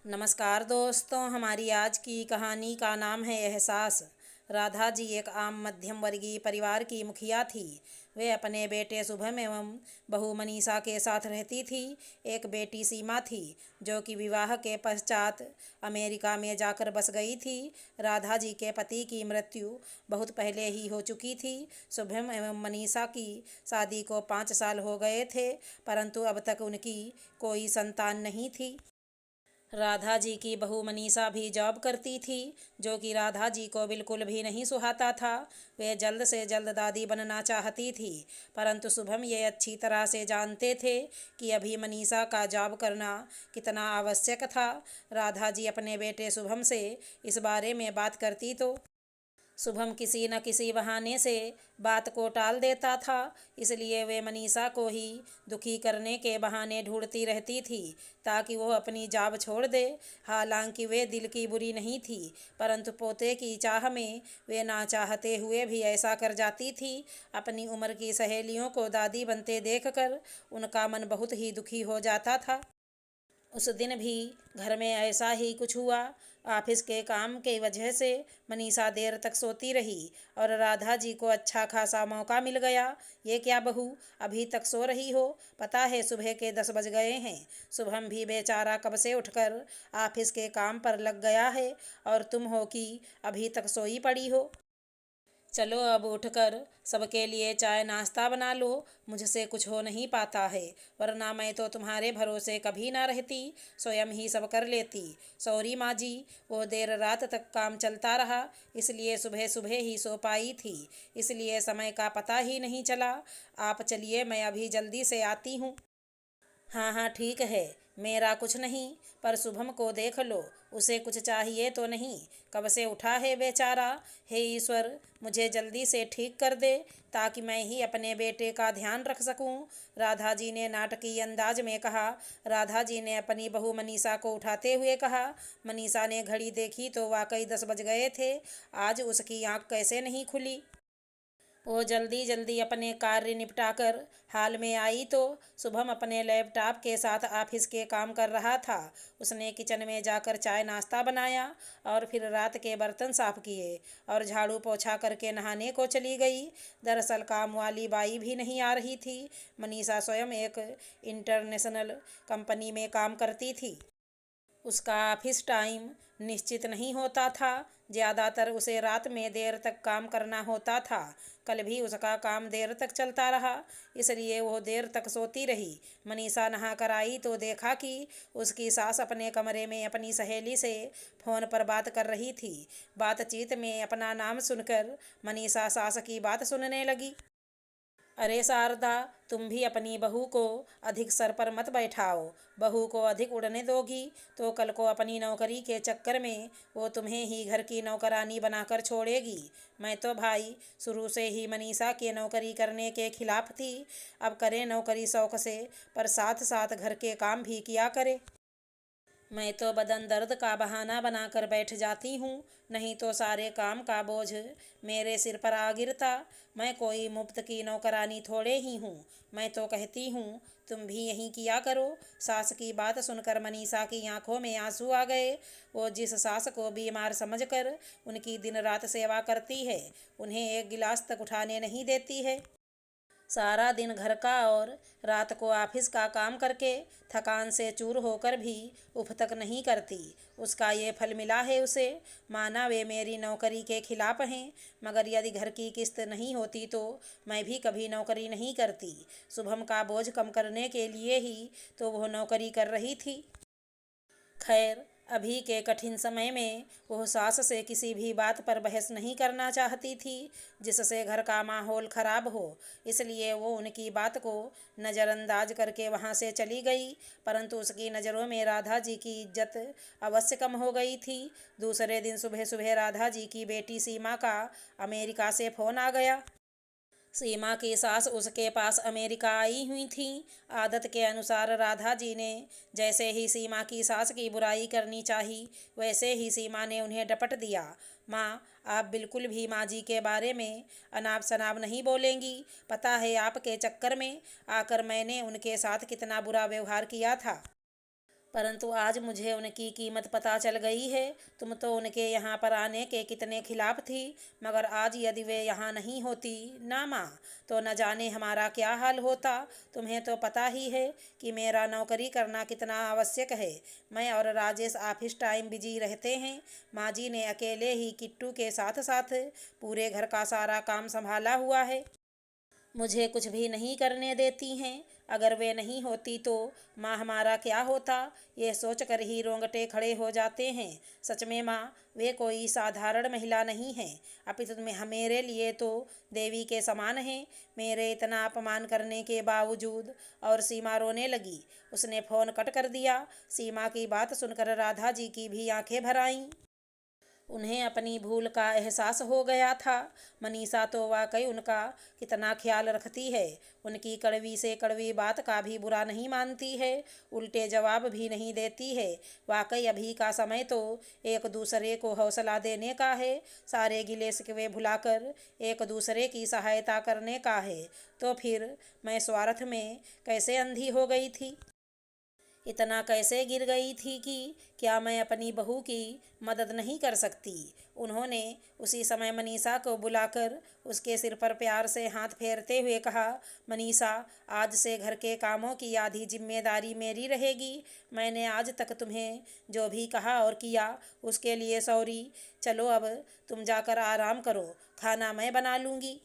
नमस्कार दोस्तों, हमारी आज की कहानी का नाम है एहसास। राधा जी एक आम मध्यम वर्गीय परिवार की मुखिया थी। वे अपने बेटे शुभम एवं बहू मनीषा के साथ रहती थी। एक बेटी सीमा थी जो कि विवाह के पश्चात अमेरिका में जाकर बस गई थी। राधा जी के पति की मृत्यु बहुत पहले ही हो चुकी थी। शुभम एवं मनीषा की शादी को 5 साल हो गए थे, परंतु अब तक उनकी कोई संतान नहीं थी। राधा जी की बहू मनीषा भी जॉब करती थी, जो कि राधा जी को बिल्कुल भी नहीं सुहाता था। वे जल्द से जल्द दादी बनना चाहती थी, परंतु शुभम ये अच्छी तरह से जानते थे कि अभी मनीषा का जॉब करना कितना आवश्यक था। राधा जी अपने बेटे शुभम से इस बारे में बात करती तो शुभम किसी न किसी बहाने से बात को टाल देता था, इसलिए वे मनीषा को ही दुखी करने के बहाने ढूंढती रहती थी ताकि वो अपनी जॉब छोड़ दे। हालांकि वे दिल की बुरी नहीं थी, परंतु पोते की चाह में वे ना चाहते हुए भी ऐसा कर जाती थी। अपनी उम्र की सहेलियों को दादी बनते देखकर उनका मन बहुत ही दुखी हो जाता था। उस दिन भी घर में ऐसा ही कुछ हुआ। ऑफिस के काम के वजह से मनीषा देर तक सोती रही और राधा जी को अच्छा खासा मौका मिल गया। ये क्या बहू, अभी तक सो रही हो? पता है सुबह के 10 बज गए हैं। शुभम भी बेचारा कब से उठकर ऑफिस के काम पर लग गया है और तुम हो कि अभी तक सोई पड़ी हो। चलो अब उठकर सबके लिए चाय नाश्ता बना लो। मुझसे कुछ हो नहीं पाता है, वरना मैं तो तुम्हारे भरोसे कभी ना रहती, स्वयं ही सब कर लेती। सॉरी माँ जी, वो देर रात तक काम चलता रहा, इसलिए सुबह सुबह ही सो पाई थी, इसलिए समय का पता ही नहीं चला। आप चलिए, मैं अभी जल्दी से आती हूँ। हाँ हाँ ठीक है, मेरा कुछ नहीं, पर शुभम को देख लो, उसे कुछ चाहिए तो नहीं? कब से उठा है बेचारा। हे ईश्वर, मुझे जल्दी से ठीक कर दे ताकि मैं ही अपने बेटे का ध्यान रख सकूं। राधा जी ने नाटकीय अंदाज में कहा। राधा जी ने अपनी बहू मनीषा को उठाते हुए कहा। मनीषा ने घड़ी देखी तो वाकई 10 बज गए थे। आज उसकी आंख कैसे नहीं खुली। वो जल्दी जल्दी अपने कार्य निपटाकर हाल में आई तो शुभम अपने लैपटॉप के साथ ऑफिस के काम कर रहा था। उसने किचन में जाकर चाय नाश्ता बनाया और फिर रात के बर्तन साफ किए और झाड़ू पोछा करके नहाने को चली गई। दरअसल काम वाली बाई भी नहीं आ रही थी। मनीषा स्वयं एक इंटरनेशनल कंपनी में काम करती थी। उसका ऑफिस टाइम निश्चित नहीं होता था, ज़्यादातर उसे रात में देर तक काम करना होता था। कल भी उसका काम देर तक चलता रहा, इसलिए वो देर तक सोती रही। मनीषा नहा कर आई तो देखा कि उसकी सास अपने कमरे में अपनी सहेली से फ़ोन पर बात कर रही थी। बातचीत में अपना नाम सुनकर मनीषा सास की बात सुनने लगी। अरे शारदा, तुम भी अपनी बहू को अधिक सर पर मत बैठाओ। बहू को अधिक उड़ने दोगी तो कल को अपनी नौकरी के चक्कर में वो तुम्हें ही घर की नौकरानी बनाकर छोड़ेगी। मैं तो भाई शुरू से ही मनीषा के नौकरी करने के खिलाफ थी। अब करे नौकरी शौक से, पर साथ साथ घर के काम भी किया करे। मैं तो बदन दर्द का बहाना बनाकर बैठ जाती हूँ, नहीं तो सारे काम का बोझ मेरे सिर पर आ गिरता। मैं कोई मुफ्त की नौकरानी थोड़े ही हूँ। मैं तो कहती हूँ तुम भी यही किया करो। सास की बात सुनकर मनीषा की आंखों में आंसू आ गए। वो जिस सास को बीमार समझकर उनकी दिन रात सेवा करती है, उन्हें एक गिलास तक उठाने नहीं देती है। सारा दिन घर का और रात को ऑफिस का काम करके थकान से चूर होकर भी उफ तक नहीं करती। उसका ये फल मिला है उसे। माना वे मेरी नौकरी के खिलाफ हैं, मगर यदि घर की किस्त नहीं होती तो मैं भी कभी नौकरी नहीं करती। शुभम का बोझ कम करने के लिए ही तो वह नौकरी कर रही थी। खैर, अभी के कठिन समय में वह सास से किसी भी बात पर बहस नहीं करना चाहती थी जिससे घर का माहौल खराब हो, इसलिए वो उनकी बात को नज़रअंदाज करके वहाँ से चली गई। परंतु उसकी नज़रों में राधा जी की इज्जत अवश्य कम हो गई थी। दूसरे दिन सुबह सुबह राधा जी की बेटी सीमा का अमेरिका से फ़ोन आ गया। सीमा की सास उसके पास अमेरिका आई हुई थी। आदत के अनुसार राधा जी ने जैसे ही सीमा की सास की बुराई करनी चाही, वैसे ही सीमा ने उन्हें डपट दिया। माँ, आप बिल्कुल भी माँ जी के बारे में अनाप शनाप नहीं बोलेंगी। पता है आपके चक्कर में आकर मैंने उनके साथ कितना बुरा व्यवहार किया था। परंतु आज मुझे उनकी कीमत पता चल गई है। तुम तो उनके यहाँ पर आने के कितने खिलाफ थी, मगर आज यदि वे यहाँ नहीं होती ना माँ, तो न जाने हमारा क्या हाल होता। तुम्हें तो पता ही है कि मेरा नौकरी करना कितना आवश्यक है। मैं और राजेश ऑफिस टाइम बिजी रहते हैं। माँ जी ने अकेले ही किट्टू के साथ साथ पूरे घर का सारा काम संभाला हुआ है। मुझे कुछ भी नहीं करने देती हैं। अगर वे नहीं होती तो माँ हमारा क्या होता, ये सोचकर ही रोंगटे खड़े हो जाते हैं। सच में माँ, वे कोई साधारण महिला नहीं हैं, अपितु मेरे लिए तो देवी के समान हैं। मेरे इतना अपमान करने के बावजूद। और सीमा रोने लगी। उसने फ़ोन कट कर दिया। सीमा की बात सुनकर राधा जी की भी आंखें भर आईं। उन्हें अपनी भूल का एहसास हो गया था। मनीषा तो वाकई उनका कितना ख्याल रखती है। उनकी कड़वी से कड़वी बात का भी बुरा नहीं मानती है, उल्टे जवाब भी नहीं देती है। वाकई अभी का समय तो एक दूसरे को हौसला देने का है, सारे गिले शिकवे भुलाकर एक दूसरे की सहायता करने का है। तो फिर मैं स्वार्थ में कैसे अंधी हो गई थी, इतना कैसे गिर गई थी कि क्या मैं अपनी बहू की मदद नहीं कर सकती। उन्होंने उसी समय मनीषा को बुलाकर उसके सिर पर प्यार से हाथ फेरते हुए कहा, मनीषा, आज से घर के कामों की आधी जिम्मेदारी मेरी रहेगी। मैंने आज तक तुम्हें जो भी कहा और किया उसके लिए सॉरी। चलो अब तुम जाकर आराम करो, खाना मैं बना लूँगी।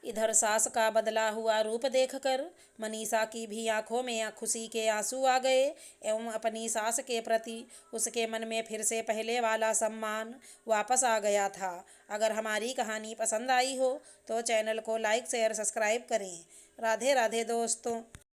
इधर सास का बदला हुआ रूप देखकर मनीषा की भी आंखों में खुशी के आंसू आ गए एवं अपनी सास के प्रति उसके मन में फिर से पहले वाला सम्मान वापस आ गया था। अगर हमारी कहानी पसंद आई हो तो चैनल को लाइक शेयर सब्सक्राइब करें। राधे राधे दोस्तों।